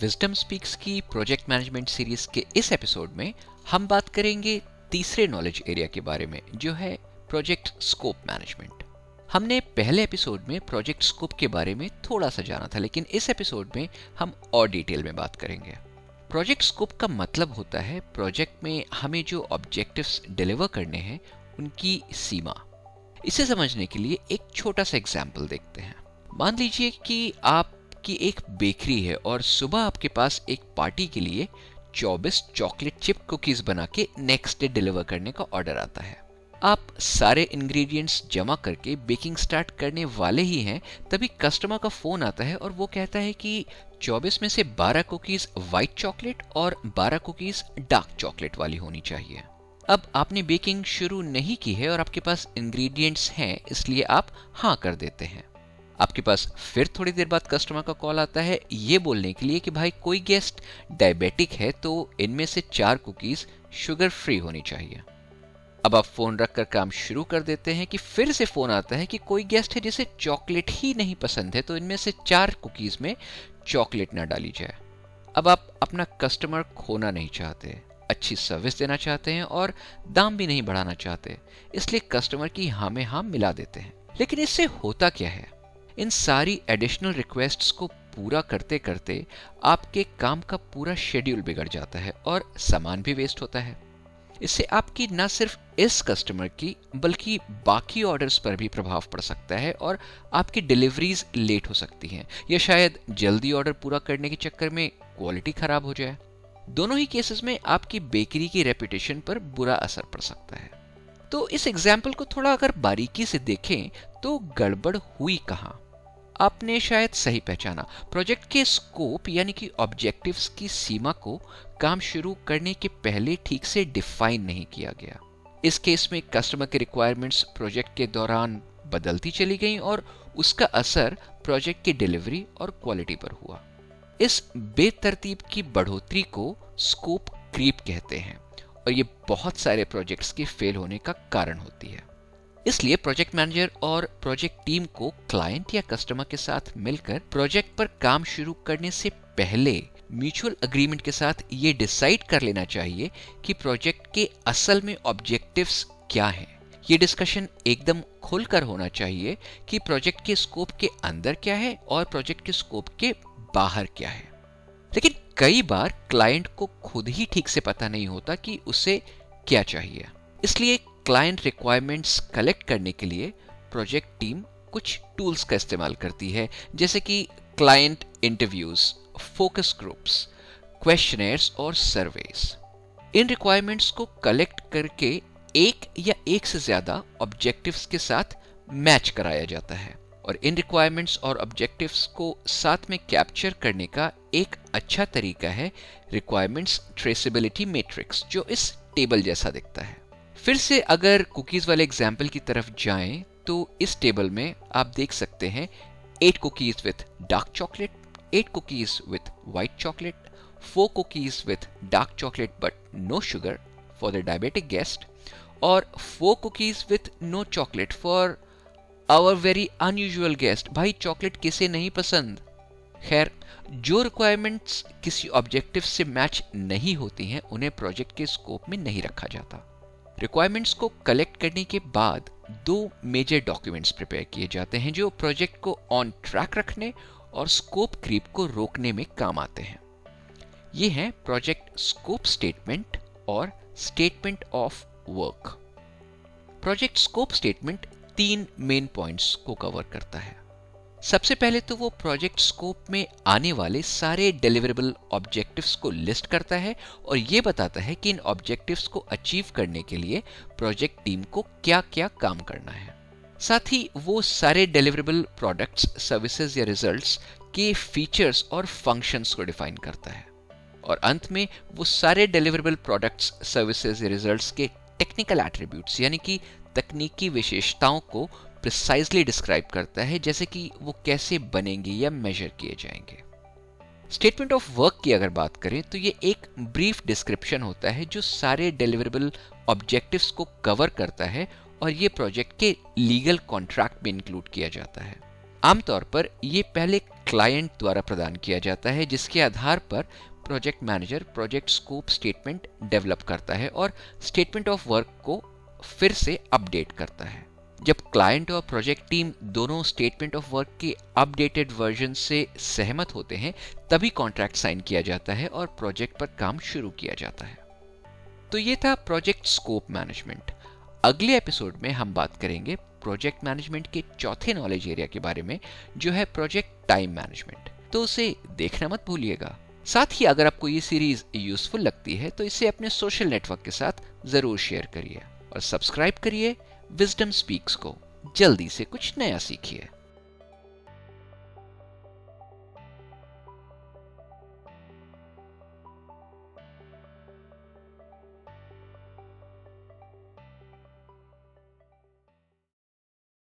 Wisdom speaks की project management series के इस एपिसोड में हम बात करेंगे तीसरे नॉलेज एरिया के बारे में, जो है प्रोजेक्ट स्कोप मैनेजमेंट। हमने पहले एपिसोड में प्रोजेक्ट स्कोप के बारे में थोड़ा सा जाना था, लेकिन इस एपिसोड में हम और डिटेल में बात करेंगे। प्रोजेक्ट स्कोप का मतलब होता है प्रोजेक्ट में हमें जो ऑब्जेक्टिव्स डिलीवर करने हैं उनकी सीमा। इसे समझने के लिए एक छोटा सा एग्जाम्पल देखते हैं। मान लीजिए कि आपकी एक बेकरी है और सुबह आपके पास एक पार्टी के लिए 24 चॉकलेट चिप कुकीज बना के नेक्स्ट डे डिलीवर करने का ऑर्डर आता है। आप सारे इंग्रेडिएंट्स जमा करके बेकिंग स्टार्ट करने वाले ही हैं, तभी कस्टमर का फोन आता है और वो कहता है कि 24 में से 12 कुकीज व्हाइट चॉकलेट और 12 कुकीज डार्क चॉकलेट वाली होनी चाहिए। अब आपने बेकिंग शुरू नहीं की है और आपके पास इंग्रेडिएंट्स हैं, इसलिए आप हाँ कर देते हैं। आपके पास फिर थोड़ी देर बाद कस्टमर का कॉल आता है ये बोलने के लिए कि भाई कोई गेस्ट डायबिटिक है तो इनमें से 4 कुकीज शुगर फ्री होनी चाहिए। अब आप फोन रखकर काम शुरू कर देते हैं कि फिर से फोन आता है कि कोई गेस्ट है जिसे चॉकलेट ही नहीं पसंद है, तो इनमें से 4 कुकीज में चॉकलेट ना डाली जाए। अब आप अपना कस्टमर खोना नहीं चाहते, अच्छी सर्विस देना चाहते हैं और दाम भी नहीं बढ़ाना चाहते, इसलिए कस्टमर की हाँ में हाँ मिला देते हैं। लेकिन इससे होता क्या है? इन सारी एडिशनल रिक्वेस्ट्स को पूरा करते करते आपके काम का पूरा शेड्यूल बिगड़ जाता है और सामान भी वेस्ट होता है। इससे आपकी न सिर्फ इस कस्टमर की बल्कि बाकी ऑर्डर्स पर भी प्रभाव पड़ सकता है और आपकी डिलीवरीज लेट हो सकती हैं, या शायद जल्दी ऑर्डर पूरा करने के चक्कर में क्वालिटी खराब हो जाए। दोनों ही केसेस में आपकी बेकरी की रेपुटेशन पर बुरा असर पड़ सकता है। तो इस एग्जाम्पल को थोड़ा अगर बारीकी से देखें तो गड़बड़ हुई कहां? आपने शायद सही पहचाना, प्रोजेक्ट के स्कोप यानी कि ऑब्जेक्टिव्स की सीमा को काम शुरू करने के पहले ठीक से डिफाइन नहीं किया गया। इस केस में कस्टमर के रिक्वायरमेंट्स प्रोजेक्ट के दौरान बदलती चली गईं और उसका असर प्रोजेक्ट की डिलीवरी और क्वालिटी पर हुआ। इस बेतरतीब की बढ़ोतरी को स्कोप क्रीप कहते हैं और ये बहुत सारे प्रोजेक्ट्स के फेल होने का कारण होती है। इसलिए प्रोजेक्ट मैनेजर और प्रोजेक्ट टीम को क्लाइंट या कस्टमर के साथ मिलकर प्रोजेक्ट पर काम शुरू करने से पहले म्यूचुअल एग्रीमेंट के साथ ये डिसाइड कर लेना चाहिए कि प्रोजेक्ट के असल में ऑब्जेक्टिव्स क्या हैं। ये डिस्कशन एकदम खुलकर होना चाहिए कि प्रोजेक्ट के स्कोप के अंदर क्या है और प्रोजेक्ट के स्कोप के बाहर क्या है। लेकिन कई बार क्लाइंट को खुद ही ठीक से पता नहीं होता कि उसे क्या चाहिए, इसलिए क्लाइंट रिक्वायरमेंट्स कलेक्ट करने के लिए प्रोजेक्ट टीम कुछ टूल्स का इस्तेमाल करती है, जैसे कि client interviews, focus groups, questioners और सर्वेस। इन रिक्वायरमेंट्स को कलेक्ट करके एक या एक से ज्यादा ऑब्जेक्टिव्स के साथ मैच कराया जाता है और इन रिक्वायरमेंट्स और ऑब्जेक्टिव्स को साथ में कैप्चर करने का एक अच्छा तरीका है रिक्वायरमेंट्स ट्रेसेबिलिटी मैट्रिक्स, जो इस टेबल जैसा दिखता है। फिर से अगर कुकीज वाले एग्जाम्पल की तरफ जाएं तो इस टेबल में आप देख सकते हैं 8 cookies with dark chocolate, 8 cookies with white chocolate, 4 cookies with dark chocolate but no sugar for the diabetic guest और 4 cookies with no chocolate for our very unusual guest. भाई चॉकलेट किसे नहीं पसंद? खैर, जो रिक्वायरमेंट्स किसी ऑब्जेक्टिव से match नहीं होती हैं उन्हें प्रोजेक्ट के स्कोप में नहीं रखा जाता। रिक्वायरमेंट्स को कलेक्ट करने के बाद 2 मेजर डॉक्यूमेंट्स प्रिपेयर किए जाते हैं जो प्रोजेक्ट को ऑन ट्रैक रखने और स्कोप क्रीप को रोकने में काम आते हैं। ये हैं प्रोजेक्ट स्कोप स्टेटमेंट और statement of work. Project scope statement 3 main points को कवर करता है। सबसे पहले तो वो प्रोजेक्ट स्कोप में आने वाले सारे डिलीवरेबल ऑब्जेक्टिव्स को लिस्ट करता है और ये बताता है कि इन ऑब्जेक्टिव्स को अचीव करने के लिए प्रोजेक्ट टीम को क्या क्या काम करना है। साथ ही वो सारे डिलीवरेबल प्रोडक्ट्स, सर्विसेज या रिजल्ट्स के फीचर्स और फंक्शंस को डिफाइन करता है और अंत में वो सारे डिलीवरेबल प्रोडक्ट्स, सर्विसेज या रिजल्ट्स के टेक्निकल एट्रीब्यूट्स यानी कि तकनीकी विशेषताओं को प्रिसाइजली डिस्क्राइब करता है, जैसे कि वो कैसे बनेंगे या मेजर किए जाएंगे। स्टेटमेंट ऑफ वर्क की अगर बात करें तो ये एक ब्रीफ डिस्क्रिप्शन होता है जो सारे डिलीवरेबल ऑब्जेक्टिव्स को कवर करता है और ये प्रोजेक्ट के लीगल कॉन्ट्रैक्ट में इंक्लूड किया जाता है। आमतौर पर ये पहले क्लाइंट द्वारा प्रदान किया जाता है, जिसके आधार पर project manager project scope statement develop करता है और स्टेटमेंट ऑफ वर्क को फिर से अपडेट करता है। जब क्लाइंट और प्रोजेक्ट टीम दोनों स्टेटमेंट ऑफ वर्क के अपडेटेड वर्जन से सहमत होते हैं, तभी कॉन्ट्रैक्ट साइन किया जाता है और प्रोजेक्ट पर काम शुरू किया जाता है। तो ये था प्रोजेक्ट स्कोप मैनेजमेंट। अगले एपिसोड में हम बात करेंगे प्रोजेक्ट मैनेजमेंट के चौथे नॉलेज एरिया के बारे में, जो है प्रोजेक्ट टाइम मैनेजमेंट। तो उसे देखना मत भूलिएगा। साथ ही अगर आपको ये सीरीज यूजफुल लगती है तो इसे अपने सोशल नेटवर्क के साथ जरूर शेयर करिए और सब्सक्राइब करिए विजडम स्पीक्स को। जल्दी से कुछ नया सीखिए।